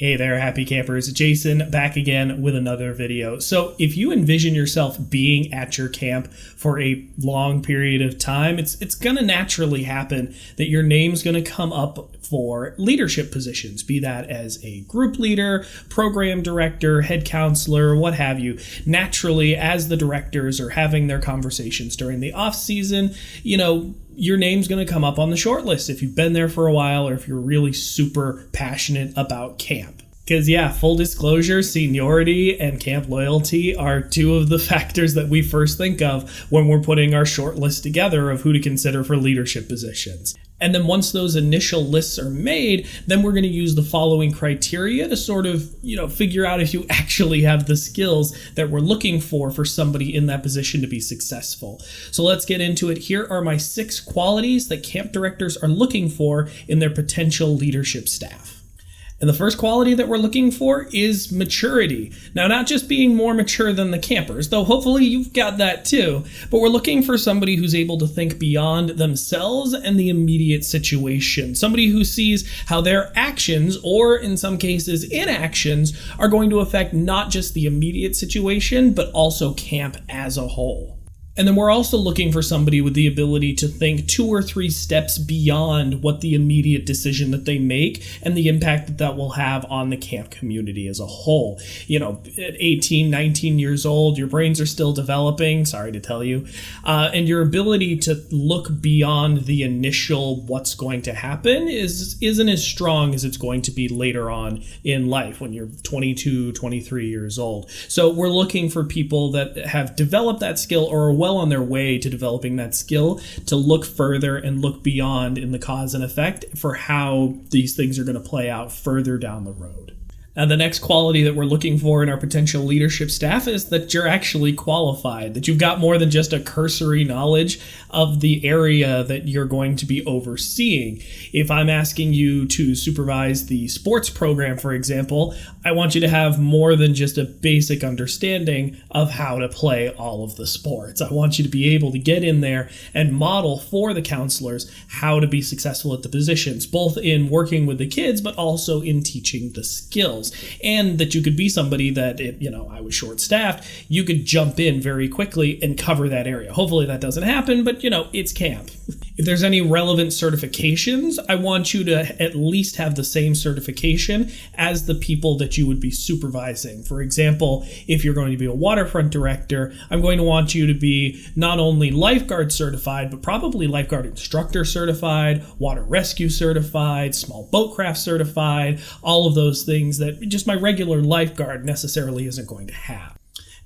Hey there, happy campers. Jason back again with another video. So if you envision yourself being at your camp for a long period of time, it's going to naturally happen that your name's going to come up for leadership positions, be that as a group leader, program director, head counselor, what have you. Naturally, as the directors are having their conversations during the off season, your name's going to come up on the short list if you've been there for a while or if you're really super passionate about camp. Because full disclosure, seniority and camp loyalty are two of the factors that we first think of when we're putting our short list together of who to consider for leadership positions. And then once those initial lists are made, then we're going to use the following criteria to sort of, figure out if you actually have the skills that we're looking for somebody in that position to be successful. So let's get into it. Here are my 6 qualities that camp directors are looking for in their potential leadership staff. And the first quality that we're looking for is maturity. Now, not just being more mature than the campers, though hopefully you've got that too, but we're looking for somebody who's able to think beyond themselves and the immediate situation. Somebody who sees how their actions, or in some cases inactions, are going to affect not just the immediate situation, but also camp as a whole. And then we're also looking for somebody with the ability to think 2 or 3 steps beyond what the immediate decision that they make and the impact that that will have on the camp community as a whole. At 18, 19 years old, your brains are still developing, sorry to tell you, and your ability to look beyond the initial what's going to happen isn't as strong as it's going to be later on in life when you're 22, 23 years old. So we're looking for people that have developed that skill or are well on their way to developing that skill to look further and look beyond in the cause and effect for how these things are going to play out further down the road. Now, the next quality that we're looking for in our potential leadership staff is that you're actually qualified, that you've got more than just a cursory knowledge of the area that you're going to be overseeing. If I'm asking you to supervise the sports program, for example, I want you to have more than just a basic understanding of how to play all of the sports. I want you to be able to get in there and model for the counselors how to be successful at the positions, both in working with the kids, but also in teaching the skills. And that you could be somebody that, I was short-staffed, you could jump in very quickly and cover that area. Hopefully that doesn't happen, but, it's camp. If there's any relevant certifications, I want you to at least have the same certification as the people that you would be supervising. For example, if you're going to be a waterfront director, I'm going to want you to be not only lifeguard certified, but probably lifeguard instructor certified, water rescue certified, small boatcraft certified, all of those things that just my regular lifeguard necessarily isn't going to have.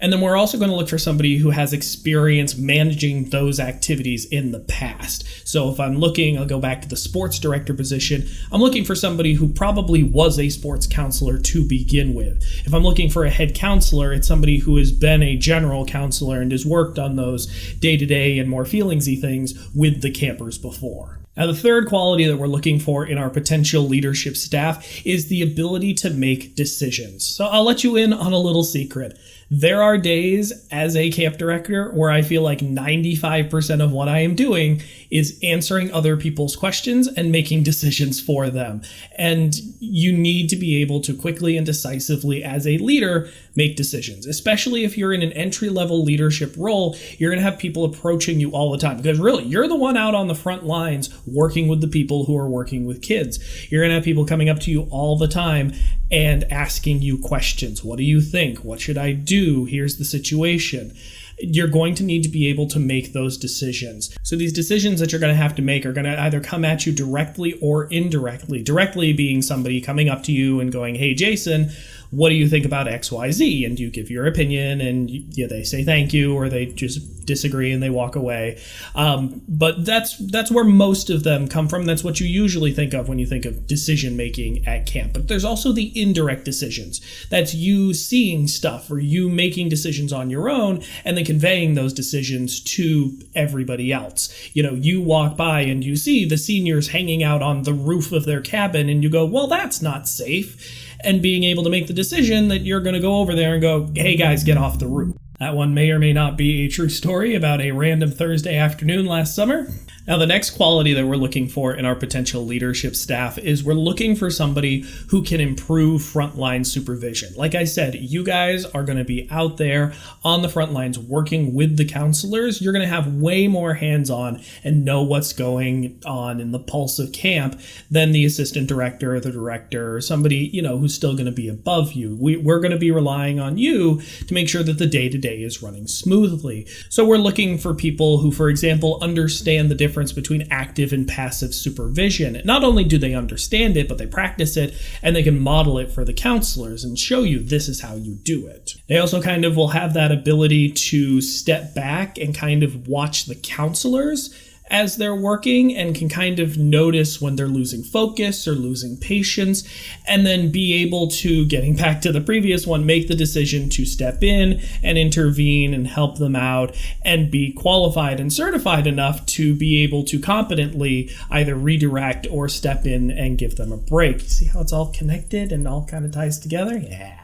And then we're also going to look for somebody who has experience managing those activities in the past. So if I'm looking, I'll go back to the sports director position. I'm looking for somebody who probably was a sports counselor to begin with. If I'm looking for a head counselor, it's somebody who has been a general counselor and has worked on those day-to-day and more feelingsy things with the campers before. Now, the third quality that we're looking for in our potential leadership staff is the ability to make decisions. So I'll let you in on a little secret. There are days as a camp director where I feel like 95% of what I am doing is answering other people's questions and making decisions for them. And you need to be able to quickly and decisively, as a leader, make decisions. Especially if you're in an entry-level leadership role, you're going to have people approaching you all the time. Because really, you're the one out on the front lines working with the people who are working with kids. You're going to have people coming up to you all the time and asking you questions. What do you think? What should I do? Here's the situation. You're going to need to be able to make those decisions. So these decisions that you're going to have to make are going to either come at you directly or indirectly. Directly being somebody coming up to you and going, "Hey, Jason, what do you think about XYZ?" And you give your opinion and they say thank you, or they just disagree and they walk away. But that's where most of them come from. That's what you usually think of when you think of decision making at camp. But there's also the indirect decisions. That's you seeing stuff or you making decisions on your own and then conveying those decisions to everybody else. You walk by and you see the seniors hanging out on the roof of their cabin and you go, "Well, that's not safe." And being able to make the decision that you're going to go over there and go, "Hey guys, get off the roof." That one may or may not be a true story about a random Thursday afternoon last summer. Now, the next quality that we're looking for in our potential leadership staff is we're looking for somebody who can improve frontline supervision. Like I said, you guys are going to be out there on the front lines working with the counselors. You're going to have way more hands-on and know what's going on in the pulse of camp than the assistant director or the director or somebody, who's still going to be above you. We're going to be relying on you to make sure that the day-to-day is running smoothly. So we're looking for people who, for example, understand the difference between active and passive supervision. Not only do they understand it, but they practice it and they can model it for the counselors and show you this is how you do it. They also kind of will have that ability to step back and kind of watch the counselors as they're working and can kind of notice when they're losing focus or losing patience, and then be able to, getting back to the previous one, make the decision to step in and intervene and help them out and be qualified and certified enough to be able to competently either redirect or step in and give them a break. You see how it's all connected and all kind of ties together? Yeah.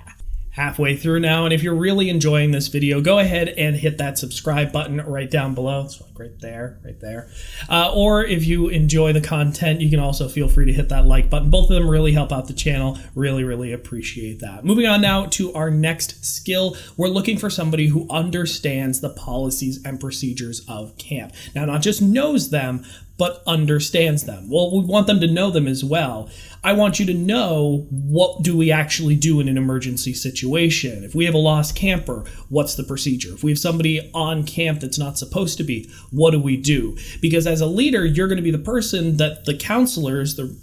Halfway through now, and if you're really enjoying this video, go ahead and hit that subscribe button right down below. It's like right there. Or if you enjoy the content, you can also feel free to hit that like button. Both of them really help out the channel. Really appreciate that. Moving on now to our next skill, we're looking for somebody who understands the policies and procedures of camp. Now, not just knows them, but understands them. Well, we want them to know them as well. I want you to know, what do we actually do in an emergency situation? If we have a lost camper, what's the procedure? If we have somebody on camp that's not supposed to be, what do we do? Because as a leader, you're going to be the person that the counselors, the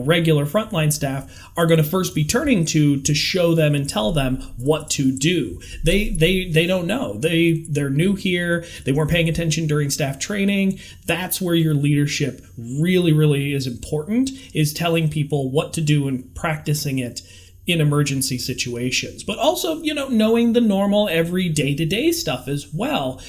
regular frontline staff, are going to first be turning to show them and tell them what to do. They don't know. They're new here. They weren't paying attention during staff training. That's where your leadership really is important, is telling people what to do and practicing it in emergency situations. But also, knowing the normal every day-to-day stuff as well.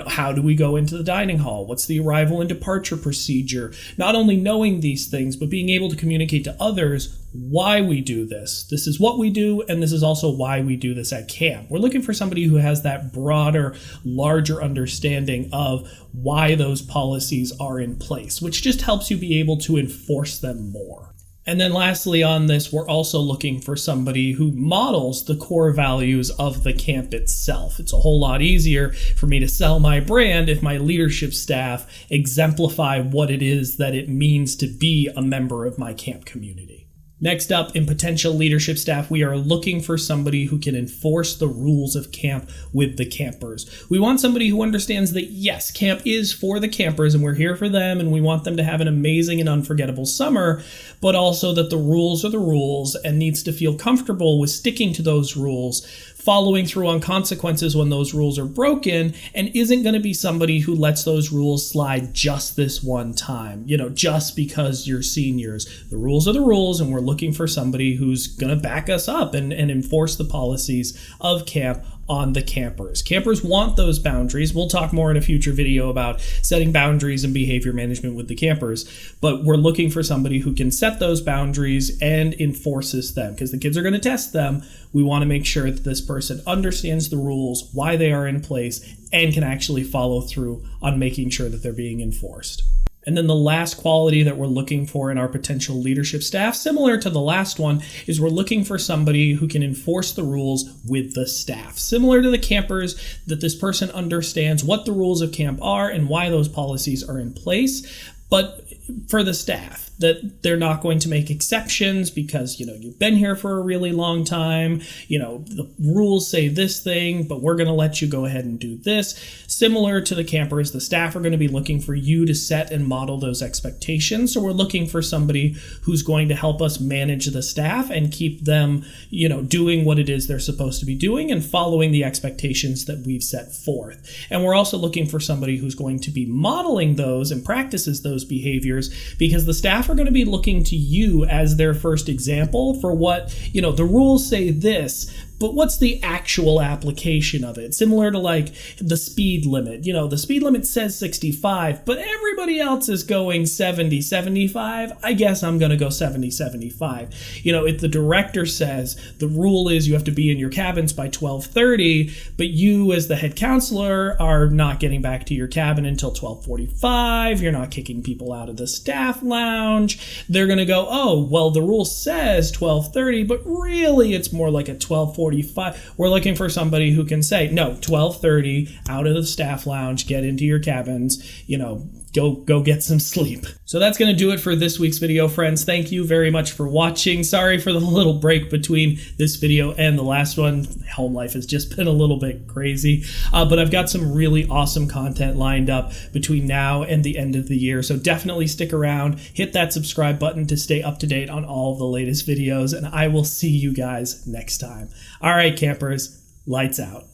How do we go into the dining hall? What's the arrival and departure procedure? Not only knowing these things, but being able to communicate to others why we do this. This is what we do, and this is also why we do this at camp. We're looking for somebody who has that broader, larger understanding of why those policies are in place, which just helps you be able to enforce them more. And then lastly on this, we're also looking for somebody who models the core values of the camp itself. It's a whole lot easier for me to sell my brand if my leadership staff exemplify what it is that it means to be a member of my camp community. Next up, in potential leadership staff, we are looking for somebody who can enforce the rules of camp with the campers. We want somebody who understands that, yes, camp is for the campers and we're here for them and we want them to have an amazing and unforgettable summer, but also that the rules are the rules and needs to feel comfortable with sticking to those rules, following through on consequences when those rules are broken, and isn't going to be somebody who lets those rules slide just this one time, just because you're seniors. The rules are the rules, and we're looking for somebody who's going to back us up and enforce the policies of camp on the campers. Campers want those boundaries. We'll talk more in a future video about setting boundaries and behavior management with the campers, but we're looking for somebody who can set those boundaries and enforces them, because the kids are going to test them. We want to make sure that this person understands the rules, why they are in place, and can actually follow through on making sure that they're being enforced. And then the last quality that we're looking for in our potential leadership staff, similar to the last one, is we're looking for somebody who can enforce the rules with the staff. Similar to the campers, that this person understands what the rules of camp are and why those policies are in place, but for the staff, that they're not going to make exceptions because, you've been here for a really long time, the rules say this thing, but we're going to let you go ahead and do this. Similar to the campers, the staff are going to be looking for you to set and model those expectations. So we're looking for somebody who's going to help us manage the staff and keep them, doing what it is they're supposed to be doing and following the expectations that we've set forth. And we're also looking for somebody who's going to be modeling those and practices those behaviors, because the staff are going to be looking to you as their first example for what, the rules say this, but what's the actual application of it? Similar to like the speed limit. You know, the speed limit says 65, but everybody else is going 70, 75. I guess I'm going to go 70, 75. You know, if the director says the rule is you have to be in your cabins by 12:30, but you as the head counselor are not getting back to your cabin until 12:45, you're not kicking people out of the staff lounge, they're going to go, oh, well, the rule says 12:30, but really it's more like a 12:45. We're looking for somebody who can say, no, 12:30, out of the staff lounge, get into your cabins, you know, go get some sleep. So that's going to do it for this week's video, friends. Thank you very much for watching. Sorry for the little break between this video and the last one. Home life has just been a little bit crazy, but I've got some really awesome content lined up between now and the end of the year. So definitely stick around, hit that subscribe button to stay up to date on all of the latest videos, and I will see you guys next time. All right, campers, lights out.